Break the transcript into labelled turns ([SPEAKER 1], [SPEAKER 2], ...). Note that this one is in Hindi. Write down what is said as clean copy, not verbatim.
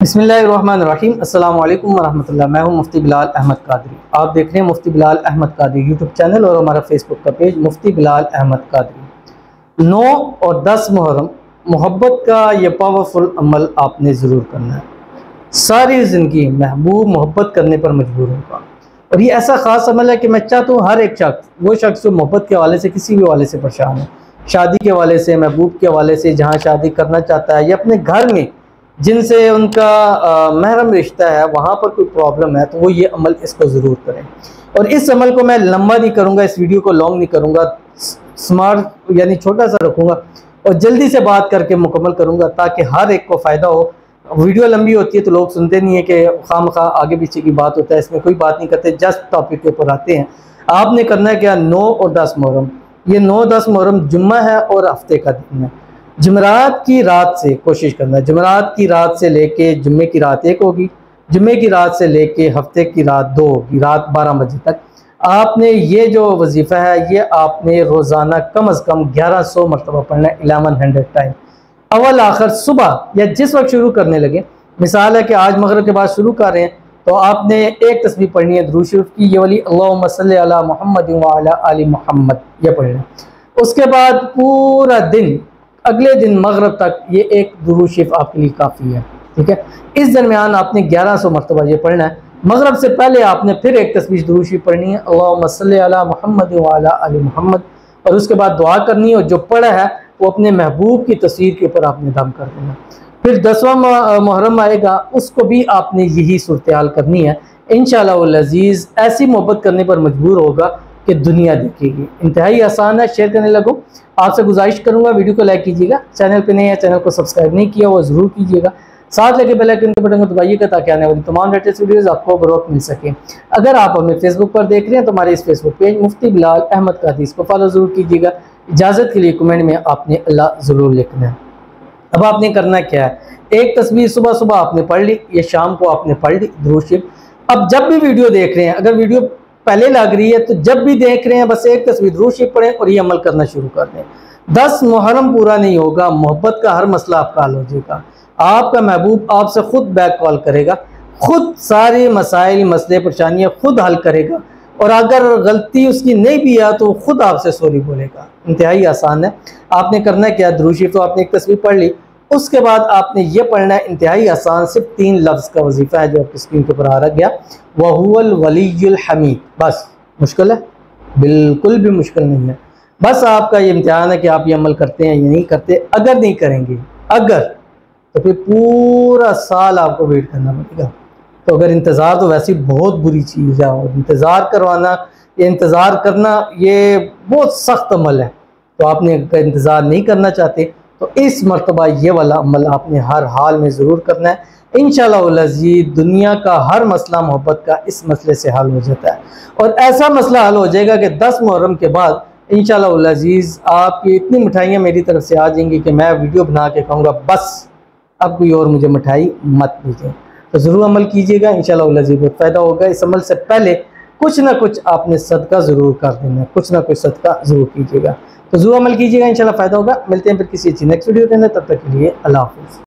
[SPEAKER 1] बिस्मिल्लाहिर्रहमानिर्रहीम। अस्सलाम वालेकुम वरहमतुल्लाह। मैं हूं मुफ्ती बिलाल अहमद कादरी। आप देख रहे हैं मुफ्ती बिलाल अहमद कादरी यूट्यूब चैनल और हमारा फेसबुक का पेज मुफ्ती बिलाल अहमद कादरी। 9 और 10 मुहर्रम मोहब्बत का ये पावरफुल अमल आपने ज़रूर करना है। सारी ज़िंदगी महबूब मोहब्बत करने पर मजबूर होगा और ये ऐसा ख़ास अमल है कि मैं चाहता हूँ हर एक शख्स, वो शख्स जो मोहब्बत के हवाले से किसी भी हवाले से परेशान है, शादी के हवाले से, महबूब के हवाले से, जहाँ शादी करना चाहता है या अपने घर में जिनसे उनका महरम रिश्ता है वहाँ पर कोई प्रॉब्लम है, तो वो ये अमल इसको ज़रूर करें। और इस अमल को मैं लंबा नहीं करूँगा, इस वीडियो को लॉन्ग नहीं करूँगा, स्मार्ट यानी छोटा सा रखूँगा और जल्दी से बात करके मुकम्मल करूँगा ताकि हर एक को फ़ायदा हो। वीडियो लंबी होती है तो लोग सुनते नहीं है कि खामखा आगे पीछे की बात होता है, इसमें कोई बात नहीं करते, जस्ट टॉपिक के ऊपर आते हैं। आपने करना है क्या, 9 और 10 मुहर्रम, ये 9-10 मुहर्रम जुम्मा है और हफ्ते का दिन है। जुमेरात की रात से कोशिश करना है, जुमेरात की रात से लेके जुम्मे की रात 1 होगी, जुम्मे की रात से लेके हफ्ते की रात 2 होगी, रात 12 बजे तक आपने ये जो वजीफ़ा है ये आपने रोज़ाना कम अज़ कम 1100 मरतबा पढ़ना है, 1100 टाइम। अव्वल आखिर सुबह या जिस वक्त शुरू करने लगे, मिसाल है कि आज मगरिब के बाद शुरू कर रहे हैं तो आपने एक तस्बीह पढ़नी है दुरूद शरीफ की, ये वाली अल्लाहुम्मा सल्ली अला मुहम्मद व अला आलि मुहम्मद, ये पढ़ना। उसके बाद पूरा दिन, अगले दिन मगरिब तक ये एक दुरूद शरीफ आपके लिए काफ़ी है, ठीक है। इस दरमियान आपने 1100 मरतबा ये पढ़ना है। मगरिब से पहले आपने फिर एक तस्बीह दुरूद शरीफ पढ़नी है, अल्लाहुम्मा सल्ली अला मुहम्मद व अला आलि मुहम्मद, और उसके बाद दुआ करनी है और जो पढ़ा है वो अपने महबूब की तस्वीर के ऊपर आपने दम कर देना। फिर 10वां मुहर्रम आएगा, उसको भी आपने यही सूरत हाल करनी है। इंशाअल्लाह वल अज़ीज़ ऐसी मोहब्बत करने पर मजबूर होगा कि दुनिया देखेगी। इंतहाई आसान है, शेयर करने लगो। आपसे गुजारिश करूंगा वीडियो को लाइक कीजिएगा, चैनल पे नए हैं, चैनल को सब्सक्राइब नहीं किया वो ज़रूर कीजिएगा, साथ लगे बेल आइकन के बटन को दबाइएगा ताकि आने वाली तमाम लेटेस्ट वीडियोज़ आपको बर वक्त मिल सके। अगर आप हमें फेसबुक पर देख रहे हैं तो हमारे इस फेसबुक पेज मुफ्ती बिलाल अहमद कादरी, इसको फॉलो ज़रूर कीजिएगा। इजाज़त के लिए कमेंट में आपने अल्लाह ज़रूर लिखना है। अब आपने करना क्या है, एक तस्बीह सुबह सुबह आपने पढ़ ली, ये शाम को आपने पढ़ ली दुरूद शरीफ। अब जब भी वीडियो देख रहे हैं, अगर वीडियो पहले लग रही है तो जब भी देख रहे हैं बस एक तस्बीह दुरूद शरीफ पढ़ें और ये अमल करना शुरू कर दें। 10 मुहर्रम पूरा नहीं होगा, मोहब्बत का हर मसला आपका हल हो जाएगा। आपका महबूब आपसे खुद बैक कॉल करेगा, खुद सारे मसाइल, मसले, परेशानियाँ खुद हल करेगा, और अगर गलती उसकी नहीं भी है तो खुद आपसे सॉरी बोलेगा। इंतहाई आसान है। आपने करना क्या, दुरूद शरीफ तो आपने एक तस्बीह पढ़ ली, उसके बाद आपने ये पढ़ना है, इंतहाई आसान, सिर्फ 3 लफ्ज़ का वजीफ़ा है जो आपकी स्क्रीन के ऊपर आ रहा गया, वहुवल वलीयुल हमीद। बस मुश्किल है? बिल्कुल भी मुश्किल नहीं है। बस आपका ये इम्तिहान है कि आप ये अमल करते हैं या नहीं करते। अगर नहीं करेंगे, अगर, तो फिर पूरा साल आपको वेट करना पड़ेगा। तो अगर इंतज़ार तो वैसे बहुत बुरी चीज़ है, और इंतज़ार करवाना, ये इंतज़ार करना ये बहुत सख्त अमल है। तो आपने अगर इंतज़ार नहीं करना चाहते तो इस मरतबा ये वाला अमल आपने हर हाल में ज़रूर करना है। इंशाअल्लाह वल अज़ीज़ दुनिया का हर मसला मोहब्बत का इस मसले से हल हो जाता है, और ऐसा मसला हल हो जाएगा कि 10 मुहर्रम के बाद इंशाअल्लाह वल अज़ीज़ आपकी इतनी मिठाइयाँ मेरी तरफ से आ जाएंगी कि मैं वीडियो बना के कहूँगा बस अब कोई और मुझे मिठाई मत दीजिए। तो ज़रूर अमल कीजिएगा, इंशाअल्लाह वल अज़ीज़ बहुत फ़ायदा होगा। इस अमल से पहले कुछ ना कुछ आपने सदका ज़रूर कर देना, कुछ ना कुछ सदका ज़रूर कीजिएगा। तो ज़रूर अमल कीजिएगा, इंशाअल्लाह फ़ायदा होगा। मिलते हैं फिर किसी अच्छी नेक्स्ट वीडियो के अंदर, तब तक के लिए अल्लाह हाफ़िज़।